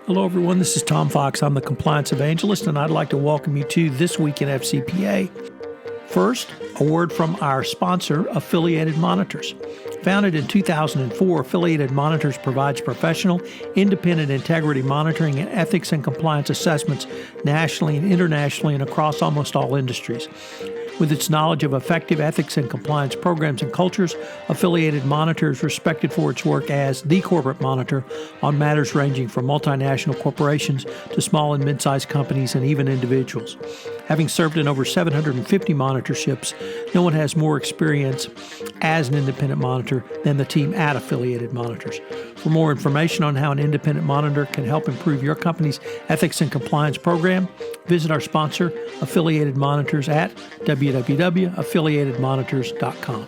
Hello, everyone. This is Tom Fox. I'm the Compliance Evangelist, and I'd like to welcome you to This Week in FCPA. First, a word from our sponsor, Affiliated Monitors. Founded in 2004, Affiliated Monitors provides professional, independent integrity monitoring and ethics and compliance assessments nationally and internationally and across almost all industries. With its knowledge of effective ethics and compliance programs and cultures, Affiliated Monitor is respected for its work as the corporate monitor on matters ranging from multinational corporations to small and mid-sized companies and even individuals. Having served in over 750 monitorships, no one has more experience as an independent monitor than the team at Affiliated Monitors. For more information on how an independent monitor can help improve your company's ethics and compliance program, visit our sponsor, Affiliated Monitors, at www.affiliatedmonitors.com.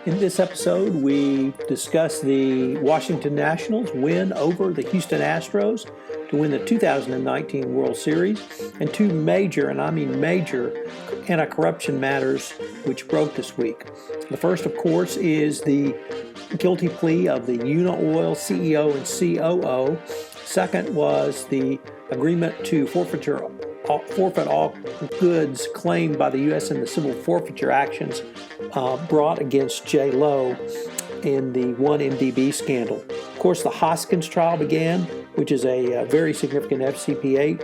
In this episode, we discuss the Washington Nationals' win over the Houston Astros to win the 2019 World Series, and two major, and I mean major, anti-corruption matters which broke this week. The first, of course, is the guilty plea of the Unaoil CEO and COO. Second was the agreement to forfeit all goods claimed by the U.S. in the civil forfeiture actions brought against Jho Low in the 1MDB scandal. Of course, the Hoskins trial began, which is a very significant FCPA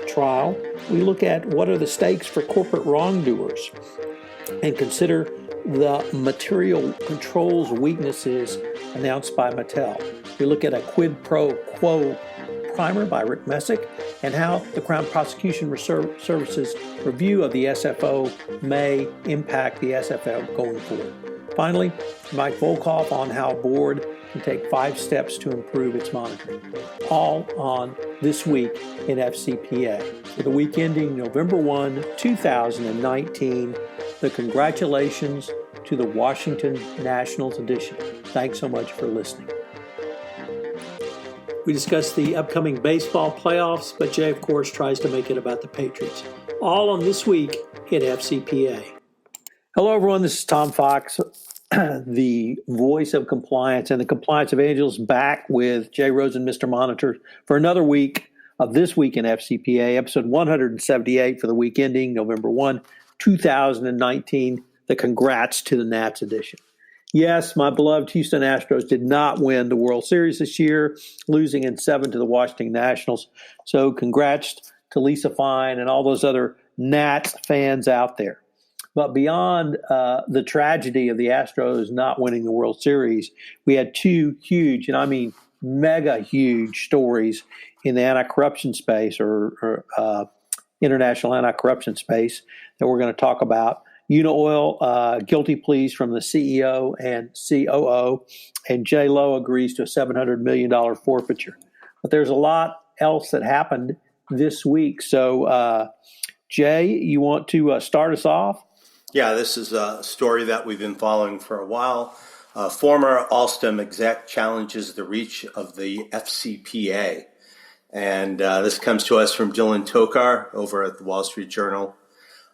trial. We look at what are the stakes for corporate wrongdoers and consider the material controls weaknesses announced by Mattel. We look at a quid pro quo primer by Rick Messick and how the Crown Prosecution Service's review of the SFO may impact the SFO going forward. Finally, Mike Volkov on how a board can take 5 steps to improve its monitoring. All on This Week in FCPA. For the week ending November 1, 2019, the congratulations to the Washington Nationals edition. Thanks so much for listening. We discuss the upcoming baseball playoffs, but Jay, of course, tries to make it about the Patriots. All on This Week in FCPA. Hello, everyone. This is Tom Fox, the voice of compliance and the Compliance Evangelist, back with Jay Rosen, Mr. Monitor, for another week of This Week in FCPA, episode 178 for the week ending November 1, 2019. The congrats to the Nats edition. Yes, my beloved Houston Astros did not win the World Series this year, losing in 7 to the Washington Nationals. So congrats to Lisa Fine and all those other Nats fans out there. But beyond the tragedy of the Astros not winning the World Series, we had two huge, and I mean mega huge stories in the anti-corruption space or international anti-corruption space that we're going to talk about. Unaoil guilty pleas from the CEO and COO, and Jho Low agrees to a $700 million forfeiture. But there's a lot else that happened this week. So, Jay, you want to start us off? Yeah, this is a story that we've been following for a while. Former Alstom exec challenges the reach of the FCPA. And this comes to us from Dylan Tokar over at the Wall Street Journal.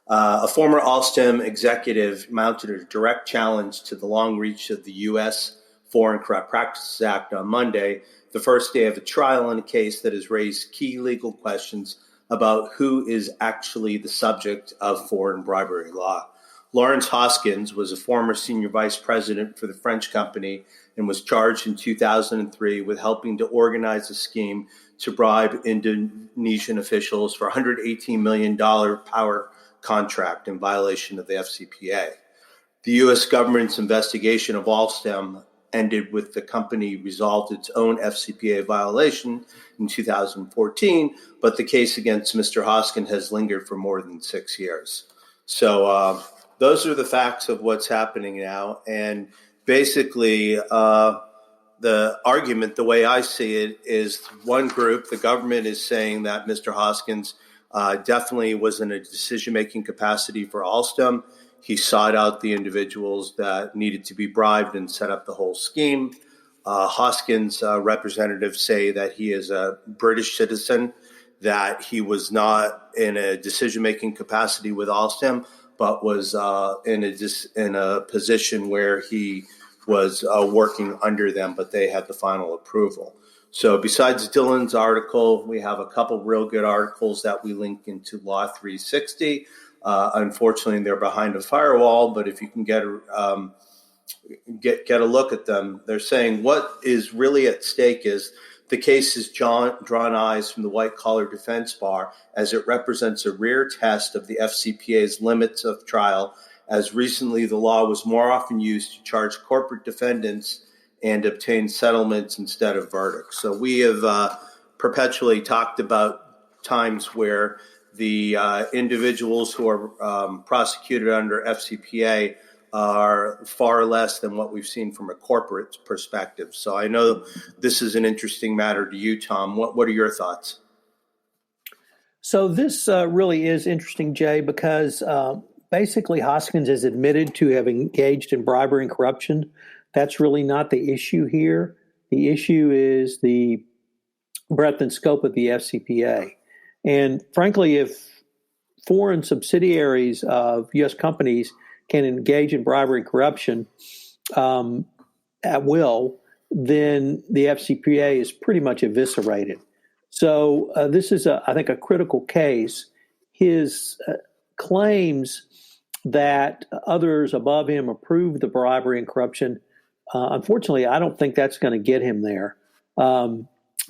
A former Alstom executive mounted a direct challenge to the long reach of the U.S. Foreign Corrupt Practices Act on Monday, the first day of a trial in a case that has raised key legal questions about who is actually the subject of foreign bribery law. Lawrence Hoskins was a former senior vice president for the French company and was charged in 2003 with helping to organize a scheme to bribe Indonesian officials for $118 million power contract in violation of the FCPA. The U.S. government's investigation of Alstom ended with the company resolved its own FCPA violation in 2014, but the case against Mr. Hoskins has lingered for more than 6 years. So those are the facts of what's happening now. And basically, the argument, the way I see it, is one group, the government, is saying that Mr. Hoskins definitely was in a decision-making capacity for Alstom. He sought out the individuals that needed to be bribed and set up the whole scheme. Hoskins representatives say that he is a British citizen, that he was not in a decision-making capacity with Alstom, but was in a position where he was working under them, but they had the final approval. So besides Dylan's article, we have a couple real good articles that we link into Law 360. Unfortunately, they're behind a firewall, but if you can get a look at them, they're saying what is really at stake is the case has drawn eyes from the white-collar defense bar as it represents a rare test of the FCPA's limits of trial, as recently the law was more often used to charge corporate defendants and obtain settlements instead of verdicts. So we have perpetually talked about times where the individuals who are prosecuted under FCPA are far less than what we've seen from a corporate perspective. So I know this is an interesting matter to you, Tom. What are your thoughts? So this really is interesting, Jay, because basically Hoskins has admitted to having engaged in bribery and corruption. That's really not the issue here. The issue is the breadth and scope of the FCPA. And frankly, if foreign subsidiaries of U.S. companies can engage in bribery and corruption at will, then the FCPA is pretty much eviscerated. So this is, I think, a critical case. His claims that others above him approved the bribery and corruption, unfortunately, I don't think that's going to get him there,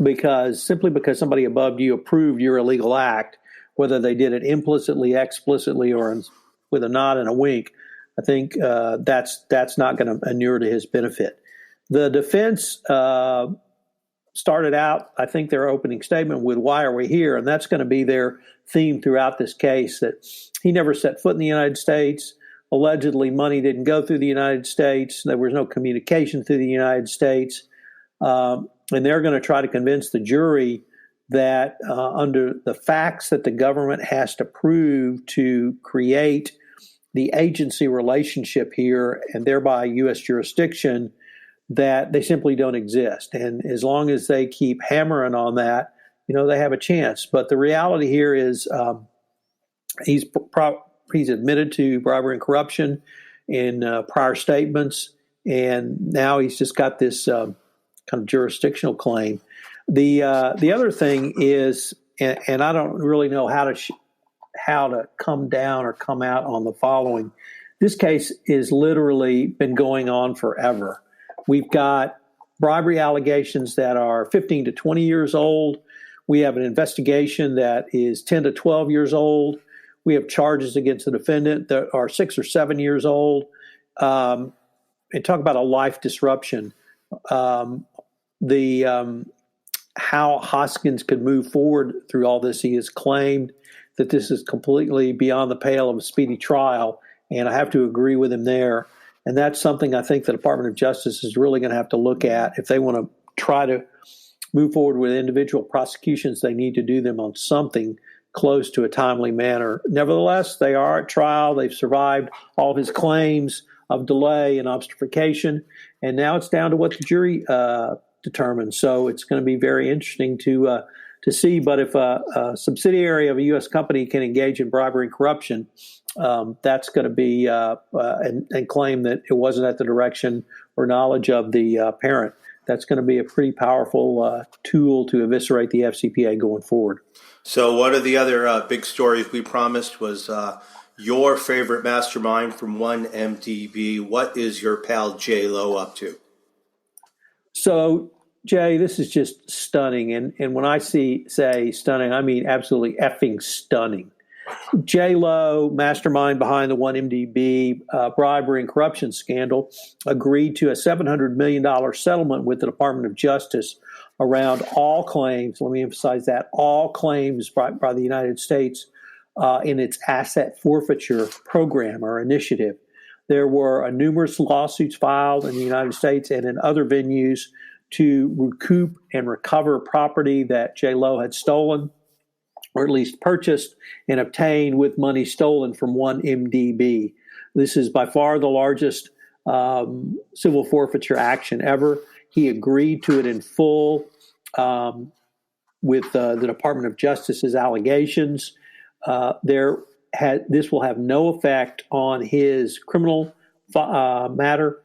because somebody above you approved your illegal act, whether they did it implicitly, explicitly, or with a nod and a wink, I think that's not going to inure to his benefit. The defense started out, I think, their opening statement with "Why are we here?" and that's going to be their theme throughout this case, that he never set foot in the United States. Allegedly, money didn't go through the United States. There was no communication through the United States. And they're going to try to convince the jury that under the facts that the government has to prove to create the agency relationship here and thereby U.S. jurisdiction, that they simply don't exist. And as long as they keep hammering on that, they have a chance. But the reality here is he's admitted to bribery and corruption in prior statements, and now he's just got this kind of jurisdictional claim. The other thing is, and I don't really know how to come down or come out on the following. This case is literally been going on forever. We've got bribery allegations that are 15 to 20 years old. We have an investigation that is 10 to 12 years old. We have charges against the defendant that are 6 or 7 years old. And talk about a life disruption. How Hoskins could move forward through all this, he has claimed that this is completely beyond the pale of a speedy trial, and I have to agree with him there. And that's something I think the Department of Justice is really going to have to look at. If they want to try to move forward with individual prosecutions, they need to do them on something close to a timely manner. Nevertheless, they are at trial. They've survived all of his claims of delay and obfuscation, and now it's down to what the jury determines. So it's going to be very interesting to see. But if a subsidiary of a U.S. company can engage in bribery and corruption, that's going to be and claim that it wasn't at the direction or knowledge of the parent. That's going to be a pretty powerful tool to eviscerate the FCPA going forward. So one of the other big stories we promised was your favorite mastermind from 1MDB. What is your pal Jho Low up to? So, Jay, this is just stunning. And when I say stunning, I mean absolutely effing stunning. Jho Low, mastermind behind the 1MDB bribery and corruption scandal, agreed to a $700 million settlement with the Department of Justice around all claims, let me emphasize that, all claims by the United States in its asset forfeiture program or initiative. There were numerous lawsuits filed in the United States and in other venues to recoup and recover property that Jho Low had stolen, or at least purchased and obtained with money stolen from 1MDB. This is by far the largest civil forfeiture action ever. He agreed to it in full with the Department of Justice's allegations. This will have no effect on his criminal matter.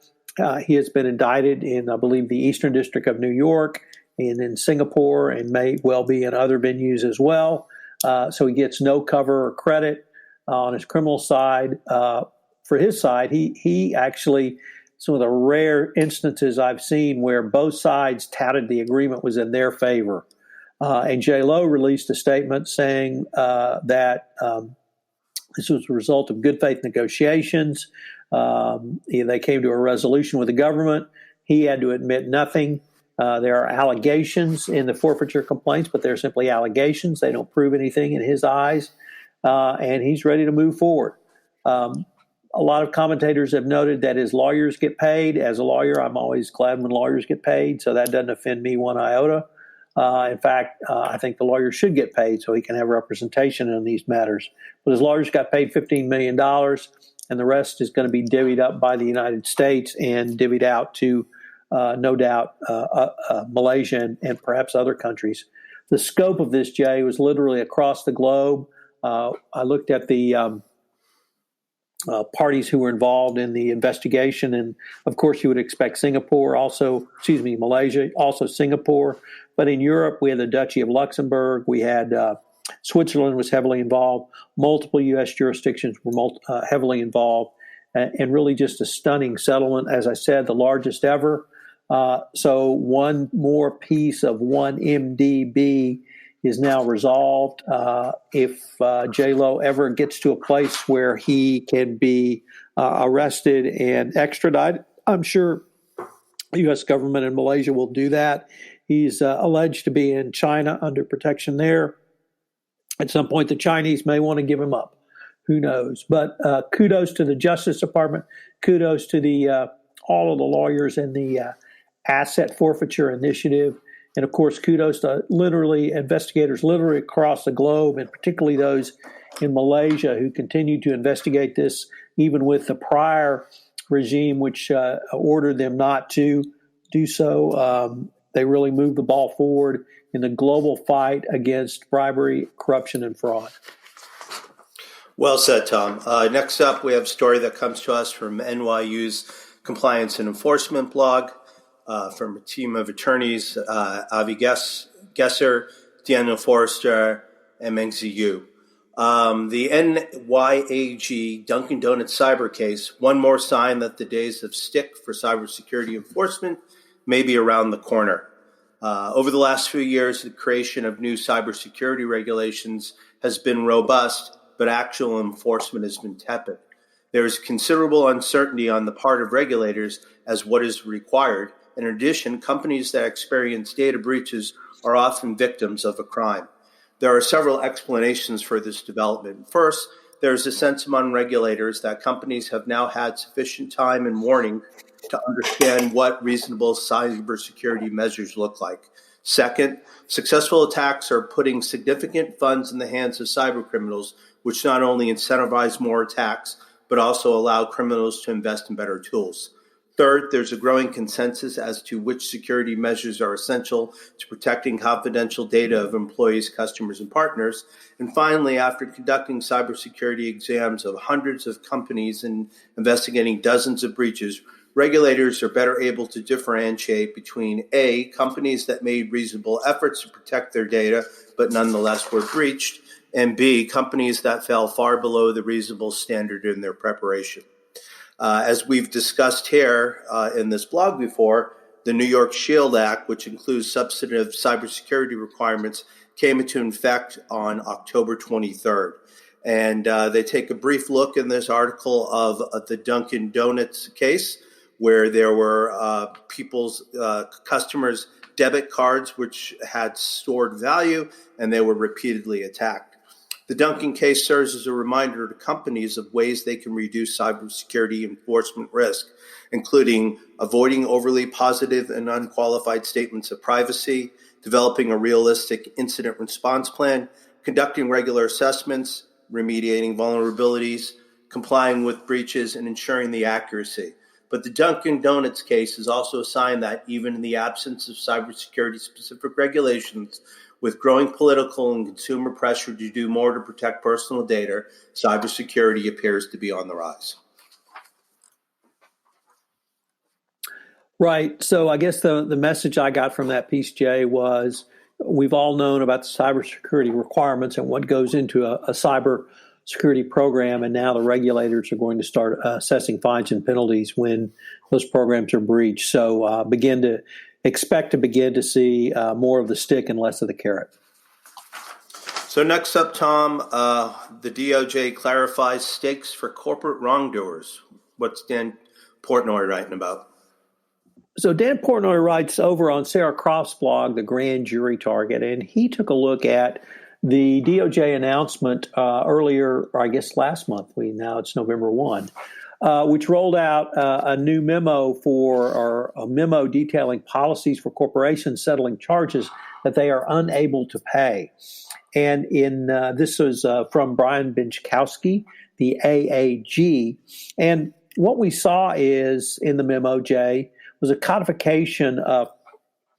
He has been indicted in, I believe, the Eastern District of New York and in Singapore and may well be in other venues as well. So he gets no cover or credit on his criminal side. For his side, he actually, some of the rare instances I've seen where both sides touted the agreement was in their favor. And Jho Low released a statement saying that this was a result of good faith negotiations. They came to a resolution with the government. He had to admit nothing. There are allegations in the forfeiture complaints, but they're simply allegations. They don't prove anything in his eyes. And he's ready to move forward. A lot of commentators have noted that his lawyers get paid. As a lawyer, I'm always glad when lawyers get paid, so that doesn't offend me one iota. In fact, I think the lawyers should get paid so he can have representation in these matters. But his lawyers got paid $15 million, and the rest is going to be divvied up by the United States and divvied out to, no doubt, Malaysia and perhaps other countries. The scope of this, Jay, was literally across the globe. I looked at the parties who were involved in the investigation. And of course, you would expect Malaysia, also Singapore. But in Europe, we had the Duchy of Luxembourg. We had Switzerland was heavily involved. Multiple U.S. jurisdictions were heavily involved. And really just a stunning settlement, as I said, the largest ever. So one more piece of one MDB is now resolved. If Jho Low ever gets to a place where he can be arrested and extradited, I'm sure the U.S. government in Malaysia will do that. He's alleged to be in China under protection there. At some point, the Chinese may want to give him up. Who knows? But kudos to the Justice Department. Kudos to all of the lawyers in the asset forfeiture initiative. And of course, kudos to investigators literally across the globe, and particularly those in Malaysia who continue to investigate this, even with the prior regime, which ordered them not to do so. They really moved the ball forward in the global fight against bribery, corruption, and fraud. Well said, Tom. Next up, we have a story that comes to us from NYU's Compliance and Enforcement blog. From a team of attorneys, Avi Gesser, Daniel Forrester, and Mengzi Yu. The NYAG Dunkin' Donuts cyber case, one more sign that the days of stick for cybersecurity enforcement may be around the corner. Over the last few years, the creation of new cybersecurity regulations has been robust, but actual enforcement has been tepid. There is considerable uncertainty on the part of regulators as what is required. In addition, companies that experience data breaches are often victims of a crime. There are several explanations for this development. First, there is a sense among regulators that companies have now had sufficient time and warning to understand what reasonable cybersecurity measures look like. Second, successful attacks are putting significant funds in the hands of cybercriminals, which not only incentivize more attacks, but also allow criminals to invest in better tools. Third, there's a growing consensus as to which security measures are essential to protecting confidential data of employees, customers, and partners. And finally, after conducting cybersecurity exams of hundreds of companies and investigating dozens of breaches, regulators are better able to differentiate between A, companies that made reasonable efforts to protect their data but nonetheless were breached, and B, companies that fell far below the reasonable standard in their preparation. As we've discussed here in this blog before, the New York SHIELD Act, which includes substantive cybersecurity requirements, came into effect on October 23rd. And they take a brief look in this article of the Dunkin' Donuts case, where there were customers' debit cards which had stored value, and they were repeatedly attacked. The Dunkin' case serves as a reminder to companies of ways they can reduce cybersecurity enforcement risk, including avoiding overly positive and unqualified statements of privacy, developing a realistic incident response plan, conducting regular assessments, remediating vulnerabilities, complying with breaches, and ensuring the accuracy. But the Dunkin' Donuts case is also a sign that even in the absence of cybersecurity-specific regulations, with growing political and consumer pressure to do more to protect personal data, cybersecurity appears to be on the rise. Right. So I guess the message I got from that piece, Jay, was we've all known about the cybersecurity requirements and what goes into a cyber security program, and now the regulators are going to start assessing fines and penalties when those programs are breached. So begin to see more of the stick and less of the carrot. So next up, Tom, the DOJ clarifies stakes for corporate wrongdoers. What's Dan Portnoy writing about? So Dan Portnoy writes over on Sarah Croft's blog, The Grand Jury Target, and he took a look at the DOJ announcement earlier, or I guess last month. Now it's November 1, which rolled out a new memo or a memo detailing policies for corporations settling charges that they are unable to pay. And this was from Brian Benchkowski, the AAG. And what we saw is in the memo, Jay, was a codification of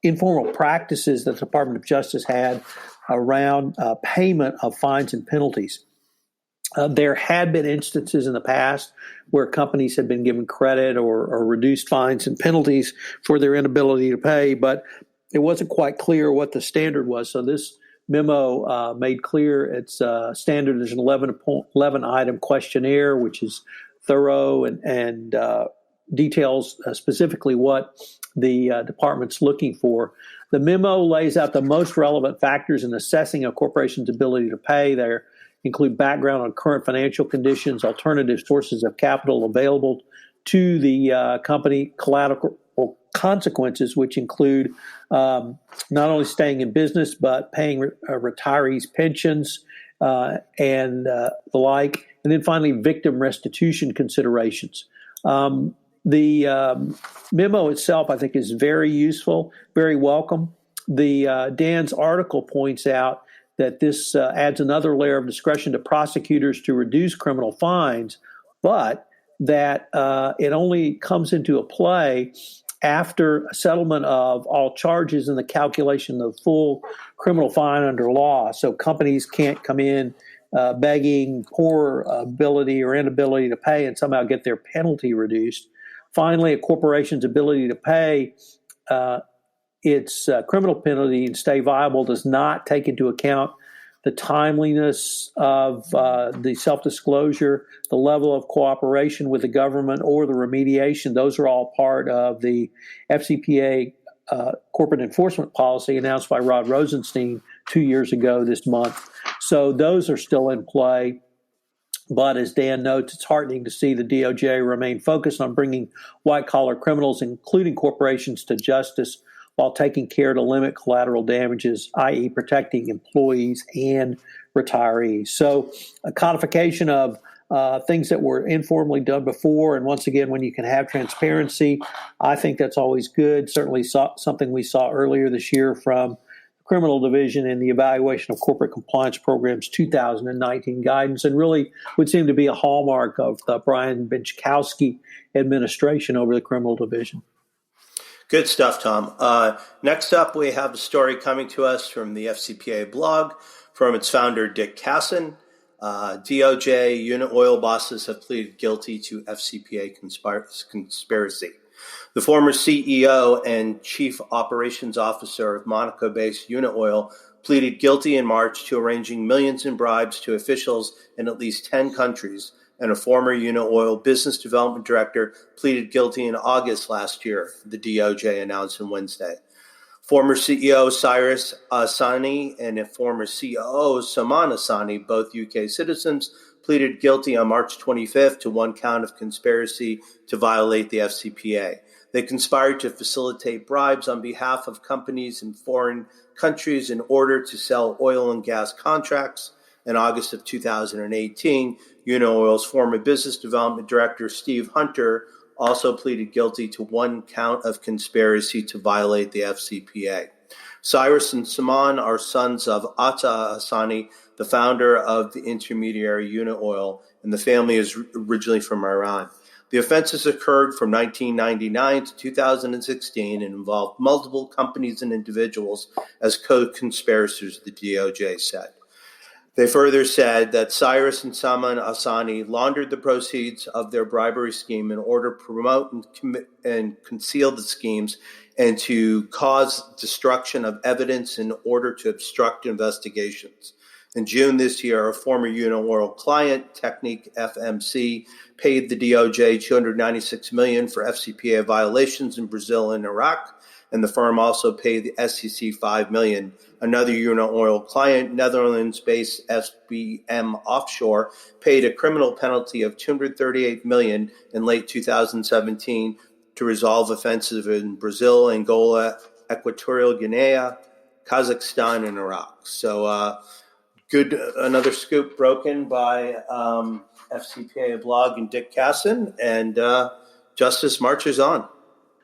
informal practices that the Department of Justice had around payment of fines and penalties. There had been instances in the past where companies had been given credit or reduced fines and penalties for their inability to pay, but it wasn't quite clear what the standard was. So this memo made clear its standard is an 11-item questionnaire, which is thorough and details specifically what the department's looking for. The memo lays out the most relevant factors in assessing a corporation's ability to pay. There include background on current financial conditions, alternative sources of capital available to the company, collateral consequences, which include not only staying in business, but paying retirees' pensions and the like. And then finally, victim restitution considerations. The memo itself, I think, is very useful, very welcome. Dan's article points out that this adds another layer of discretion to prosecutors to reduce criminal fines, but that it only comes into play after a settlement of all charges and the calculation of full criminal fine under law. So companies can't come in begging poor ability or inability to pay and somehow get their penalty reduced. Finally, a corporation's ability to pay its criminal penalty and stay viable does not take into account the timeliness of the self-disclosure, the level of cooperation with the government, or the remediation. Those are all part of the FCPA corporate enforcement policy announced by Rod Rosenstein 2 years ago this month. So those are still in play. But as Dan notes, it's heartening to see the DOJ remain focused on bringing white-collar criminals, including corporations, to justice while taking care to limit collateral damages, i.e. protecting employees and retirees. So a codification of things that were informally done before, and once again, when you can have transparency, I think that's always good. Certainly something we saw earlier this year from Criminal Division in the Evaluation of Corporate Compliance Programs 2019 guidance, and really would seem to be a hallmark of the Brian Benchkowski administration over the Criminal Division. Good stuff, Tom. Next up, we have a story coming to us from the FCPA blog from its founder, Dick Cassin. DOJ Unaoil bosses have pleaded guilty to FCPA conspiracy. The former CEO and chief operations officer of Monaco-based Unaoil pleaded guilty in March to arranging millions in bribes to officials in at least 10 countries, and a former Unaoil business development director pleaded guilty in August last year, the DOJ announced on Wednesday. Former CEO Cyrus Asani and a former COO Saman Asani, both UK citizens, pleaded guilty on March 25th to one count of conspiracy to violate the FCPA. They conspired to facilitate bribes on behalf of companies in foreign countries in order to sell oil and gas contracts. In August of 2018, Unaoil's former business development director, Steve Hunter, also pleaded guilty to one count of conspiracy to violate the FCPA. Cyrus and Saman are sons of Atta Asani, the founder of the intermediary Unaoil, and the family is originally from Iran. The offenses occurred from 1999 to 2016 and involved multiple companies and individuals as co-conspirators, the DOJ said. They further said that Cyrus and Salman Asani laundered the proceeds of their bribery scheme in order to promote and conceal the schemes and to cause destruction of evidence in order to obstruct investigations. In June this year, a former Unaoil client, Technique FMC, paid the DOJ $296 million for FCPA violations in Brazil and Iraq, and the firm also paid the SEC $5 million. Another Unaoil client, Netherlands-based SBM Offshore, paid a criminal penalty of $238 million in late 2017 to resolve offenses in Brazil, Angola, Equatorial Guinea, Kazakhstan, and Iraq. So, another scoop broken by FCPA blog and Dick Cassin, and justice marches on.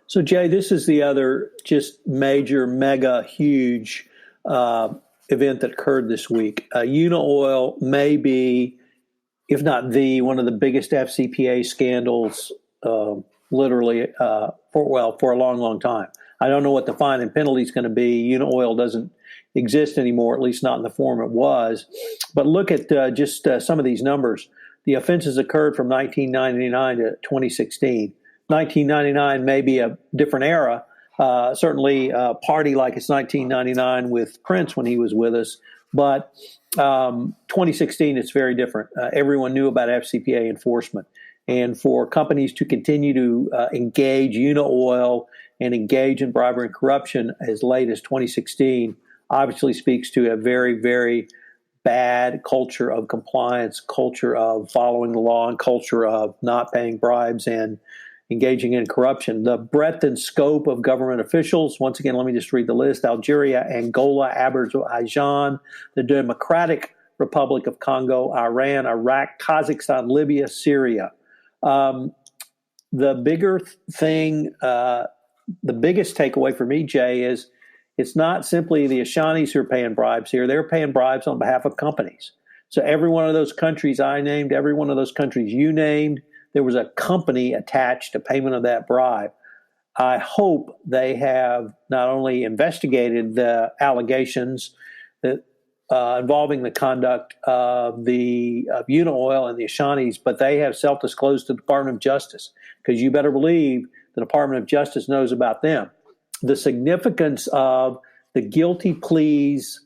So, Jay, this is the other just major, mega, huge event that occurred this week. Unaoil may be, if not one of the biggest FCPA scandals, literally, for a long, long time. I don't know what the fine and penalty is going to be. Unaoil doesn't exist anymore, at least not in the form it was. But look at just some of these numbers. The offenses occurred from 1999 to 2016. 1999 may be a different era, certainly a party like it's 1999 with Prince when he was with us, but 2016 it's very different. Everyone knew about FCPA enforcement, and for companies to continue to engage Unaoil and engage in bribery and corruption as late as 2016 obviously speaks to a very, very bad culture of compliance, culture of following the law, and culture of not paying bribes and engaging in corruption. The breadth and scope of government officials, once again, let me just read the list: Algeria, Angola, Azerbaijan, the Democratic Republic of Congo, Iran, Iraq, Kazakhstan, Libya, Syria. The bigger thing, the biggest takeaway for me, Jay, is it's not simply the Ashanis who are paying bribes here. They're paying bribes on behalf of companies. So every one of those countries I named, every one of those countries you named, there was a company attached to payment of that bribe. I hope they have not only investigated the allegations that involving the conduct of Unaoil and the Ashanis, but they have self-disclosed to the Department of Justice, because you better believe the Department of Justice knows about them. The significance of the guilty pleas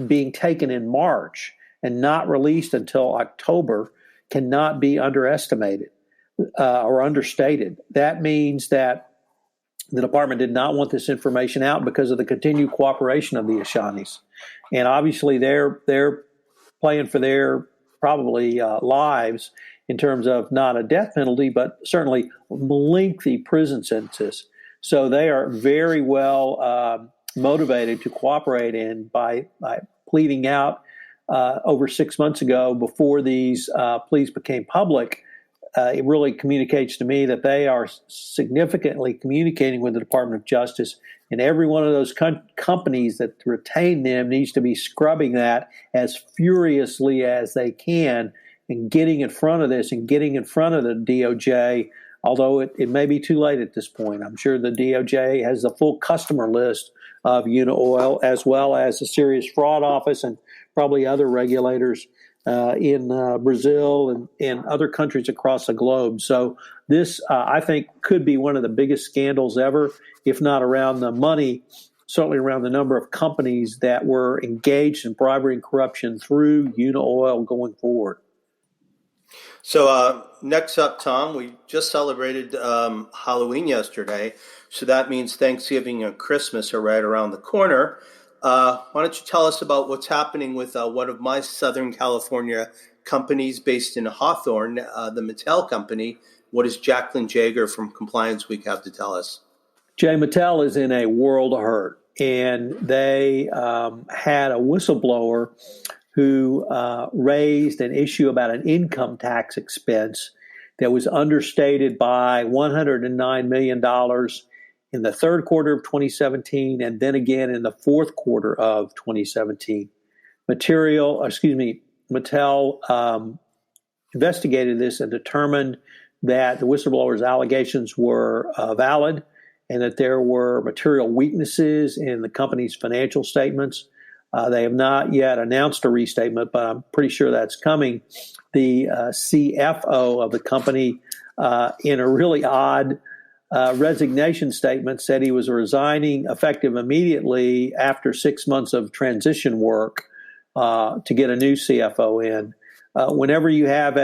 being taken in March and not released until October cannot be underestimated or understated. That means that the department did not want this information out because of the continued cooperation of the Ashanis. And obviously they're playing for their probably lives in terms of not a death penalty, but certainly lengthy prison sentences. So they are very well motivated to cooperate, and by pleading out over 6 months ago, before these pleas became public, it really communicates to me that they are significantly communicating with the Department of Justice, and every one of those companies that retain them needs to be scrubbing that as furiously as they can and getting in front of this and getting in front of the DOJ, although it may be too late at this point. I'm sure the DOJ has the full customer list of Unaoil, as well as the Serious Fraud Office and probably other regulators in Brazil and other countries across the globe. So this, I think, could be one of the biggest scandals ever, if not around the money, certainly around the number of companies that were engaged in bribery and corruption through Unaoil going forward. So next up, Tom, we just celebrated Halloween yesterday, so that means Thanksgiving and Christmas are right around the corner. Why don't you tell us about what's happening with one of my Southern California companies based in Hawthorne, the Mattel company. What does Jaclyn Jaeger from Compliance Week have to tell us? Jay, Mattel is in a world of hurt, and they had a whistleblower who raised an issue about an income tax expense that was understated by $109 million in the third quarter of 2017, and then again in the fourth quarter of 2017. Mattel investigated this and determined that the whistleblower's allegations were valid and that there were material weaknesses in the company's financial statements. They have not yet announced a restatement, but I'm pretty sure that's coming. The CFO of the company, in a really odd resignation statement, said he was resigning effective immediately after 6 months of transition work to get a new CFO in. Whenever you have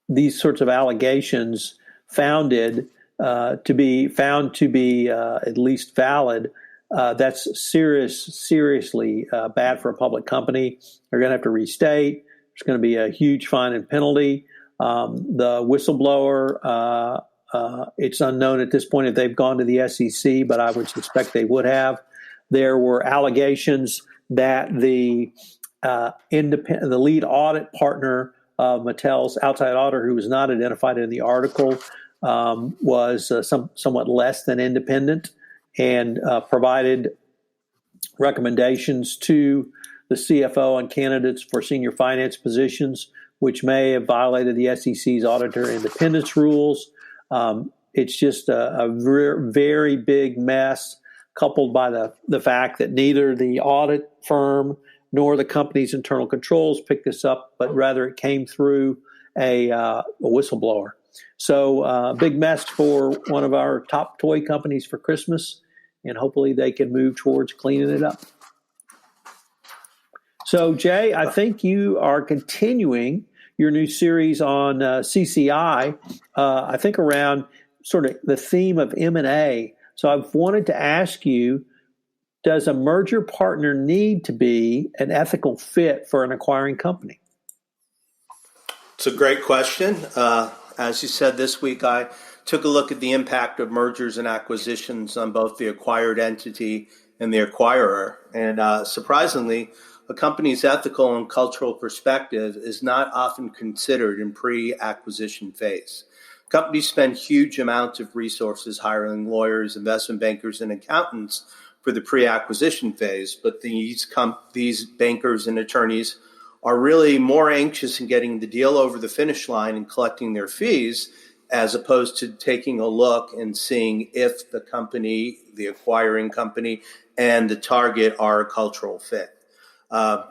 these sorts of allegations found to be at least valid, that's seriously bad for a public company. They're going to have to restate. There's going to be a huge fine and penalty. The whistleblower, it's unknown at this point if they've gone to the SEC, but I would suspect they would have. There were allegations that the lead audit partner of Mattel's outside auditor, who was not identified in the article, was somewhat less than independent and provided recommendations to the CFO on candidates for senior finance positions, which may have violated the SEC's auditor independence rules. It's just a very big mess, coupled by the fact that neither the audit firm nor the company's internal controls picked this up, but rather it came through a whistleblower. So big mess for one of our top toy companies for Christmas, and hopefully they can move towards cleaning it up. So, Jay, I think you are continuing your new series on CCI, I think around sort of the theme of M&A. So I've wanted to ask you, does a merger partner need to be an ethical fit for an acquiring company? It's a great question. As you said, this week I took a look at the impact of mergers and acquisitions on both the acquired entity and the acquirer. And surprisingly, a company's ethical and cultural perspective is not often considered in pre-acquisition phase. Companies spend huge amounts of resources hiring lawyers, investment bankers, and accountants for the pre-acquisition phase, but these bankers and attorneys are really more anxious in getting the deal over the finish line and collecting their fees, as opposed to taking a look and seeing if the company, the acquiring company, and the target are a cultural fit.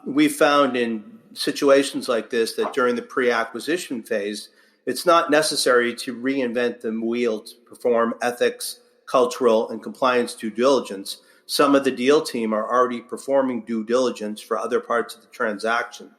We found in situations like this that during the pre-acquisition phase, it's not necessary to reinvent the wheel to perform ethics, cultural, and compliance due diligence. Some of the deal team are already performing due diligence for other parts of the transaction.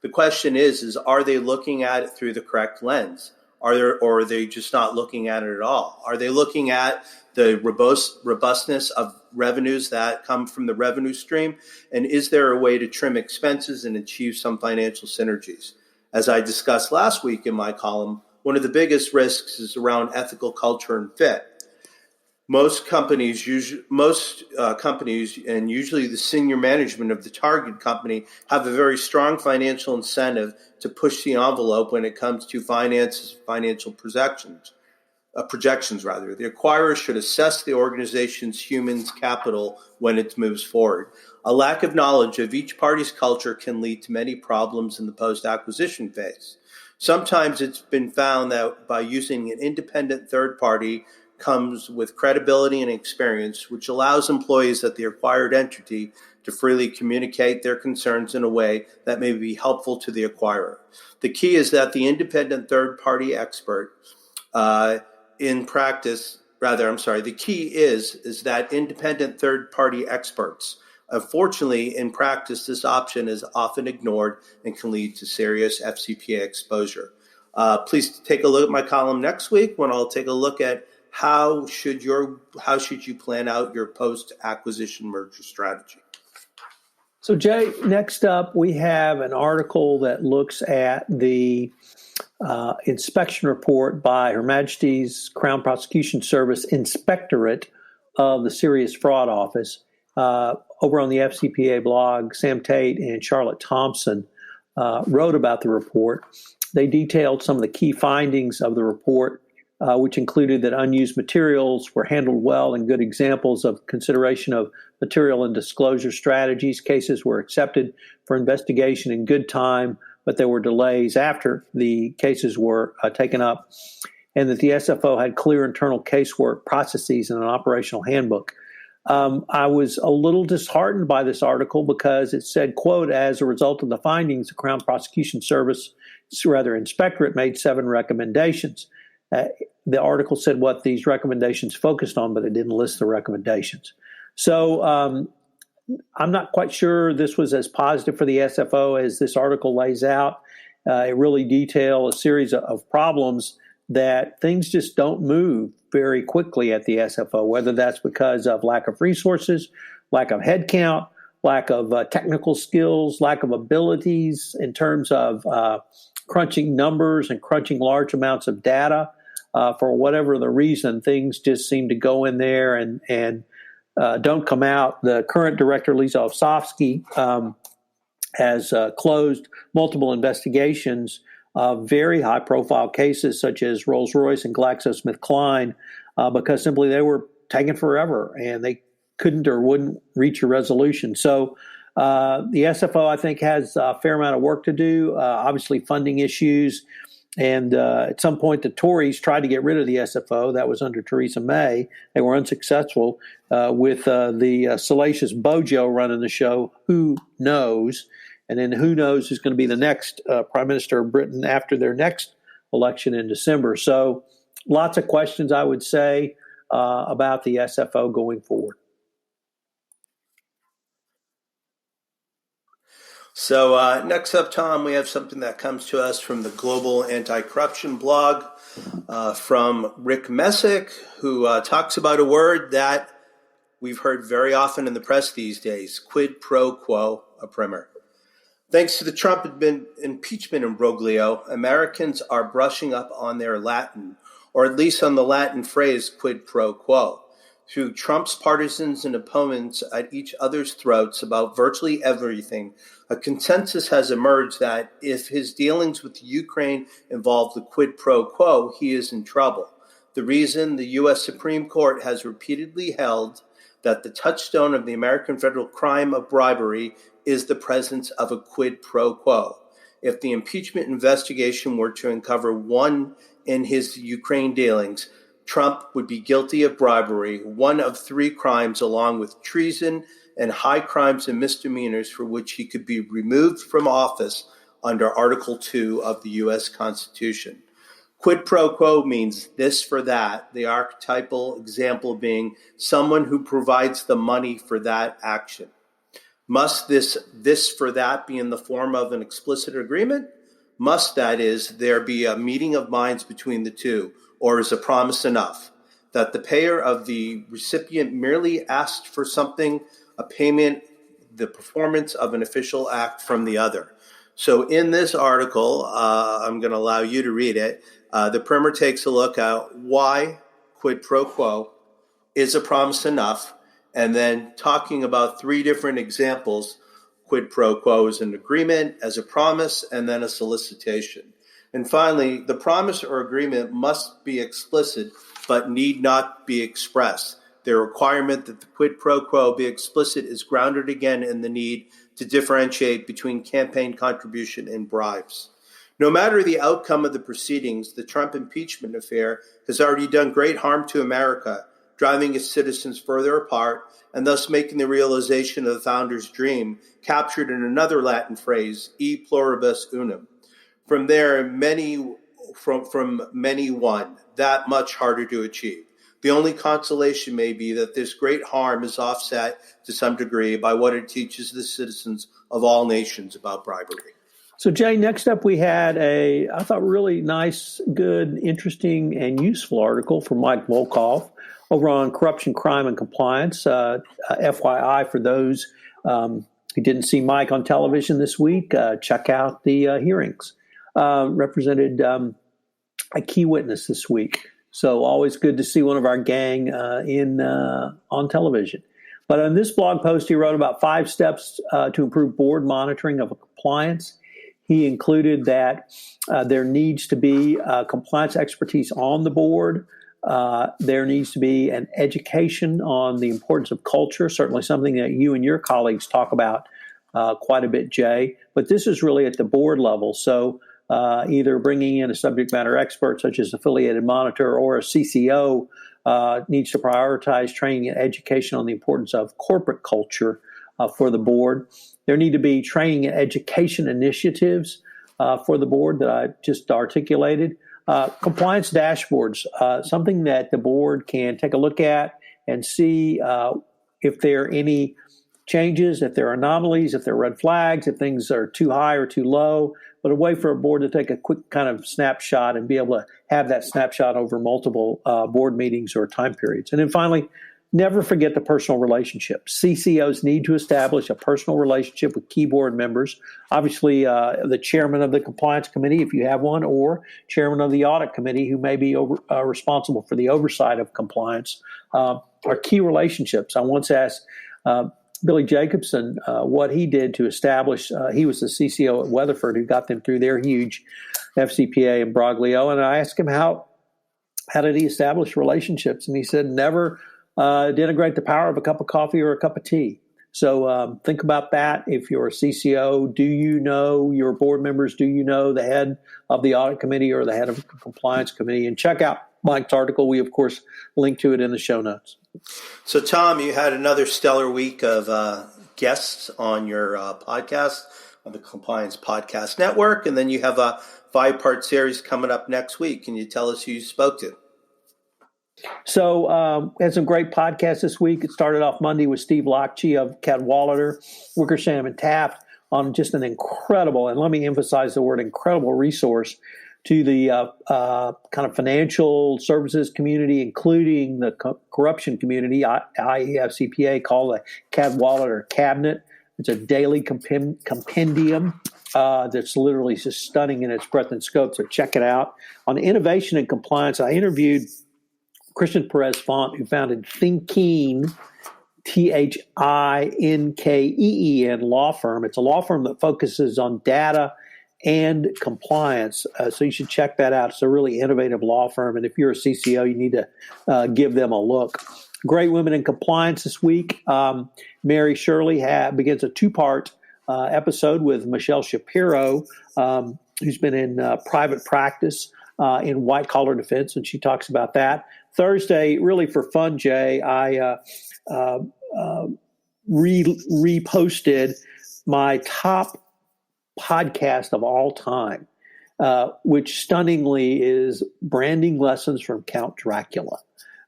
The question is are they looking at it through the correct lens? Or are they just not looking at it at all? Are they looking at the robustness of revenues that come from the revenue stream? And is there a way to trim expenses and achieve some financial synergies? As I discussed last week in my column, one of the biggest risks is around ethical culture and fit. Most companies, and usually the senior management of the target company, have a very strong financial incentive to push the envelope when it comes to financial projections. The acquirer should assess the organization's human capital when it moves forward. A lack of knowledge of each party's culture can lead to many problems in the post-acquisition phase. Sometimes it's been found that by using an independent third party comes with credibility and experience, which allows employees at the acquired entity to freely communicate their concerns in a way that may be helpful to the acquirer. The key is that the independent third-party expert the key is that independent third-party experts. Unfortunately, in practice, this option is often ignored and can lead to serious FCPA exposure. Please take a look at my column next week when I'll take a look at how should you plan out your post-acquisition merger strategy. So, Jay, next up, we have an article that looks at the inspection report by Her Majesty's Crown Prosecution Service Inspectorate of the Serious Fraud Office. Over on the FCPA blog, Sam Tate and Charlotte Thompson wrote about the report. They detailed some of the key findings of the report, which included that unused materials were handled well and good examples of consideration of material and disclosure strategies. Cases were accepted for investigation in good time, but there were delays after the cases were taken up, and that the SFO had clear internal casework processes and an operational handbook. I was a little disheartened by this article because it said, quote, as a result of the findings, the Crown Prosecution Service, Inspectorate made 7 recommendations. The article said what these recommendations focused on, but it didn't list the recommendations. So I'm not quite sure this was as positive for the SFO as this article lays out. It really details a series of problems that things just don't move very quickly at the SFO, whether that's because of lack of resources, lack of headcount, lack of technical skills, lack of abilities in terms of crunching numbers and crunching large amounts of data. For whatever the reason, things just seem to go in there and don't come out. The current director, Lisa Osofsky, has closed multiple investigations of very high-profile cases such as Rolls-Royce and GlaxoSmithKline because simply they were taking forever and they couldn't or wouldn't reach a resolution. So the SFO, I think, has a fair amount of work to do, obviously funding issues. And at some point, the Tories tried to get rid of the SFO. That was under Theresa May. They were unsuccessful with the salacious Bojo running the show. Who knows? And then who knows who's going to be the next Prime Minister of Britain after their next election in December. So lots of questions, I would say, about the SFO going forward. So next up, Tom, we have something that comes to us from the Global Anti-Corruption blog from Rick Messick, who talks about a word that we've heard very often in the press these days, quid pro quo, a primer. Thanks to the Trump impeachment imbroglio, Americans are brushing up on their Latin, or at least on the Latin phrase quid pro quo. Through Trump's partisans and opponents at each other's throats about virtually everything, a consensus has emerged that if his dealings with Ukraine involve the quid pro quo, he is in trouble. The reason the U.S. Supreme Court has repeatedly held that the touchstone of the American federal crime of bribery is the presence of a quid pro quo. If the impeachment investigation were to uncover one in his Ukraine dealings, Trump would be guilty of bribery, one of 3 crimes, along with treason and high crimes and misdemeanors for which he could be removed from office under Article 2 of the U.S. Constitution. Quid pro quo means this for that, the archetypal example being someone who provides the money for that action. Must this for that be in the form of an explicit agreement? Must, that is, there be a meeting of minds between the two, or is a promise enough? That the payer of the recipient merely asked for something, a payment, the performance of an official act from the other. So in this article, I'm going to allow you to read it. The primer takes a look at why quid pro quo is a promise enough, and then talking about 3 different examples. Quid pro quo is an agreement, as a promise, and then a solicitation. And finally, the promise or agreement must be explicit, but need not be expressed. The requirement that the quid pro quo be explicit is grounded again in the need to differentiate between campaign contribution and bribes. No matter the outcome of the proceedings, the Trump impeachment affair has already done great harm to America, driving its citizens further apart and thus making the realization of the founder's dream captured in another Latin phrase, e pluribus unum. From there, many one, that much harder to achieve. The only consolation may be that this great harm is offset to some degree by what it teaches the citizens of all nations about bribery. So, Jay, next up we had I thought, really nice, good, interesting, and useful article from Mike Volkov over on corruption, crime, and compliance. FYI, for those who didn't see Mike on television this week, check out the hearings. Represented a key witness this week. So always good to see one of our gang on television. But on this blog post, he wrote about 5 steps to improve board monitoring of compliance. He included that there needs to be compliance expertise on the board. There needs to be an education on the importance of culture, certainly something that you and your colleagues talk about quite a bit, Jay. But this is really at the board level. So either bringing in a subject matter expert such as affiliated monitor or a CCO needs to prioritize training and education on the importance of corporate culture for the board. There need to be training and education initiatives for the board that I just articulated. Compliance dashboards, something that the board can take a look at and see if there are any changes, if there are anomalies, if there are red flags, if things are too high or too low, but a way for a board to take a quick kind of snapshot and be able to have that snapshot over multiple board meetings or time periods. And then finally, never forget the personal relationship. CCOs need to establish a personal relationship with key board members. Obviously, the chairman of the compliance committee, if you have one, or chairman of the audit committee, who may be responsible for the oversight of compliance, are key relationships. I once asked Billy Jacobson what he did to establish, he was the CCO at Weatherford who got them through their huge FCPA and Broglio, and I asked him how did he establish relationships, and he said never denigrate the power of a cup of coffee or a cup of tea. So think about that. If you're a CCO, do you know your board members? Do you know the head of the audit committee or the head of the compliance committee? And check out Mike's article. We, of course, link to it in the show notes. So, Tom, you had another stellar week of guests on your podcast, on the Compliance Podcast Network, and then you have a 5-part series coming up next week. Can you tell us who you spoke to? So had some great podcasts this week. It started off Monday with Steve Lockchey of Cadwalader, Wickersham and Taft on just an incredible, and let me emphasize the word incredible, resource to the kind of financial services community, including the corruption community, i.e. FCPA, called the Cadwalader Cabinet. It's a daily compendium that's literally just stunning in its breadth and scope, so check it out. On innovation and compliance, I interviewed Christian Perez Font, who founded Thinkeen, Thinkeen law firm. It's a law firm that focuses on data and compliance. So you should check that out. It's a really innovative law firm. And if you're a CCO, you need to give them a look. Great Women in Compliance this week. Mary Shirley begins a 2-part episode with Michelle Shapiro, who's been in private practice in white-collar defense, and she talks about that. Thursday, really for fun, Jay, I reposted my top podcast of all time, which stunningly is Branding Lessons from Count Dracula.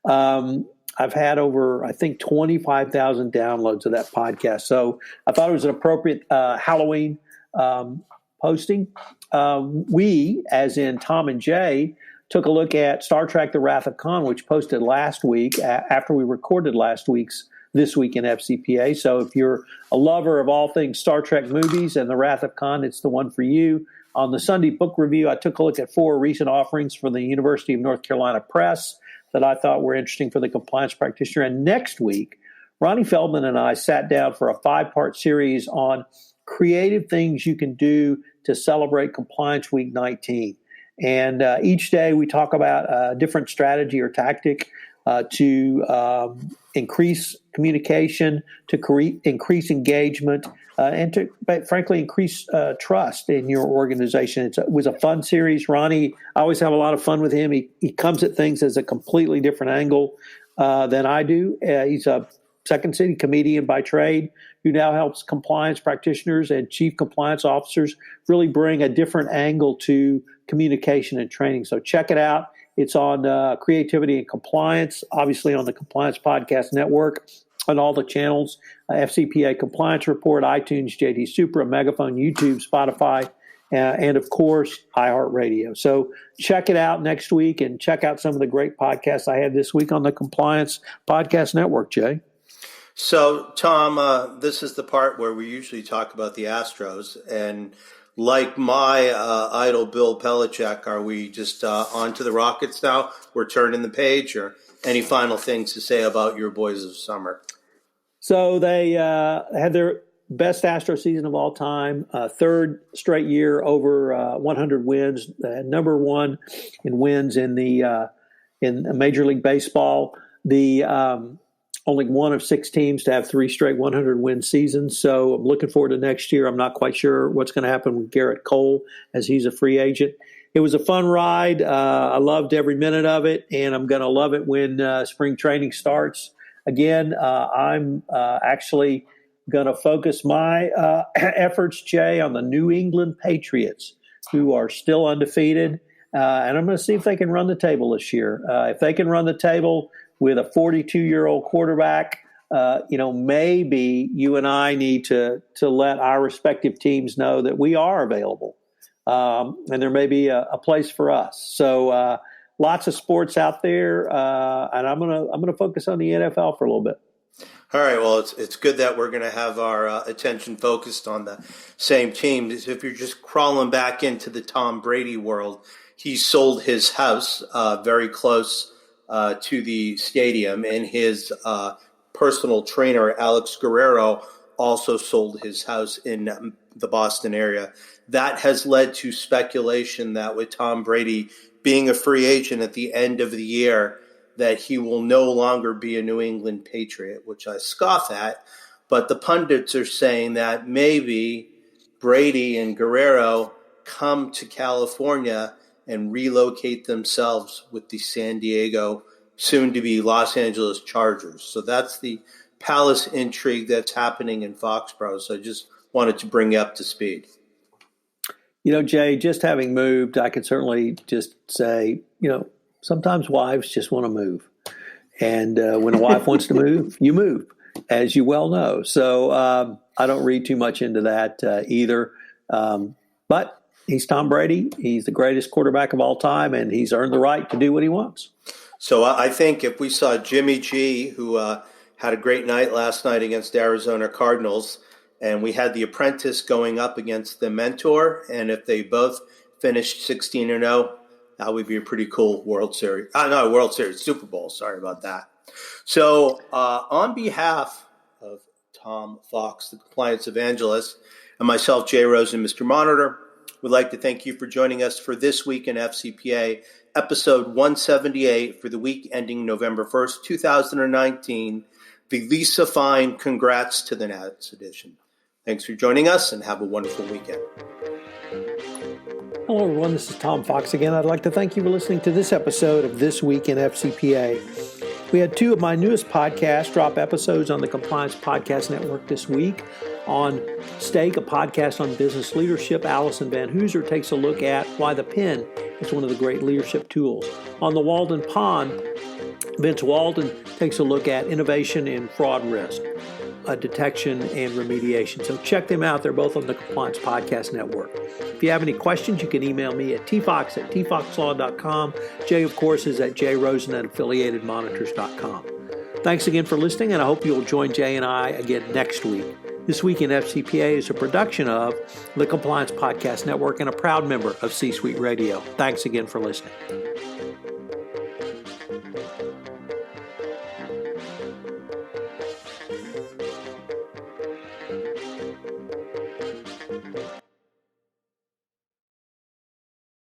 I've had over, I think, 25,000 downloads of that podcast. So I thought it was an appropriate Halloween posting. We, as in Tom and Jay, took a look at Star Trek The Wrath of Khan, which posted last week after we recorded This Week in FCPA. So if you're a lover of all things Star Trek movies and The Wrath of Khan, it's the one for you. On the Sunday book review, I took a look at 4 recent offerings from the University of North Carolina Press that I thought were interesting for the compliance practitioner. And next week, Ronnie Feldman and I sat down for a 5-part series on creative things you can do to celebrate Compliance Week 19. And each day we talk about a different strategy or tactic to increase communication, to increase engagement, and to, frankly, increase trust in your organization. It was a fun series. Ronnie, I always have a lot of fun with him. He comes at things as a completely different angle than I do. He's a Second City comedian by trade who now helps compliance practitioners and chief compliance officers really bring a different angle to communication and training. So check it out. It's on Creativity and Compliance, obviously on the Compliance Podcast Network, on all the channels, FCPA Compliance Report, iTunes, JD Supra, Megaphone, YouTube, Spotify, and of course, iHeartRadio. So check it out next week and check out some of the great podcasts I had this week on the Compliance Podcast Network, Jay. So, Tom, this is the part where we usually talk about the Astros. And like my idol Bill Belichick, are we just on to the Rockets now? We're turning the page, or any final things to say about your boys of summer? So they had their best Astro season of all time, 3rd straight year over 100 wins, number 1 in wins in Major League Baseball. The only one of 6 teams to have 3 straight 100-win seasons. So I'm looking forward to next year. I'm not quite sure what's going to happen with Garrett Cole as he's a free agent. it was a fun ride. I loved every minute of it, and I'm going to love it when spring training starts. Again, I'm actually going to focus my efforts, Jay, on the New England Patriots, who are still undefeated. And I'm going to see if they can run the table this year. If they can run the table with a 42-year-old quarterback, maybe you and I need to let our respective teams know that we are available, and there may be a place for us. So lots of sports out there, and I'm gonna focus on the NFL for a little bit. All right. Well, it's good that we're going to have our attention focused on the same team. If you're just crawling back into the Tom Brady world, he sold his house very close to the stadium, and his personal trainer, Alex Guerrero, also sold his house in the Boston area. That has led to speculation that with Tom Brady being a free agent at the end of the year, that he will no longer be a New England Patriot, which I scoff at. But the pundits are saying that maybe Brady and Guerrero come to California and relocate themselves with the San Diego, soon-to-be Los Angeles Chargers. So that's the palace intrigue that's happening in Foxborough. So I just wanted to bring you up to speed. Jay, just having moved, I could certainly just say, sometimes wives just want to move. And when a wife wants to move, you move, as you well know. So I don't read too much into that either. But he's Tom Brady. He's the greatest quarterback of all time, and he's earned the right to do what he wants. So I think if we saw Jimmy G, who had a great night last night against the Arizona Cardinals, and we had the apprentice going up against the mentor, and if they both finished 16-0, that would be a pretty cool World Series. Not a World Series, Super Bowl. Sorry about that. So on behalf of Tom Fox, the compliance evangelist, and myself, Jay Rosen, Mr. Monitor, we'd like to thank you for joining us for This Week in FCPA, episode 178 for the week ending November 1st, 2019. The Lisa Fine Congrats to the Nats edition. Thanks for joining us, and have a wonderful weekend. Hello, everyone. This is Tom Fox again. I'd like to thank you for listening to this episode of This Week in FCPA. We had two of my newest podcasts drop episodes on the Compliance Podcast Network this week. On Stake, a podcast on business leadership, Allison Van Hooser takes a look at why the pen is one of the great leadership tools. On the Walden Pond, Vince Walden takes a look at innovation and fraud risk, detection and remediation. So check them out. They're both on the Compliance Podcast Network. If you have any questions, you can email me at tfox@tfoxlaw.com. Jay, of course, is at jrosen@affiliatedmonitors.com. Thanks again for listening, and I hope you'll join Jay and I again next week. This Week in FCPA is a production of the Compliance Podcast Network and a proud member of C-Suite Radio. Thanks again for listening.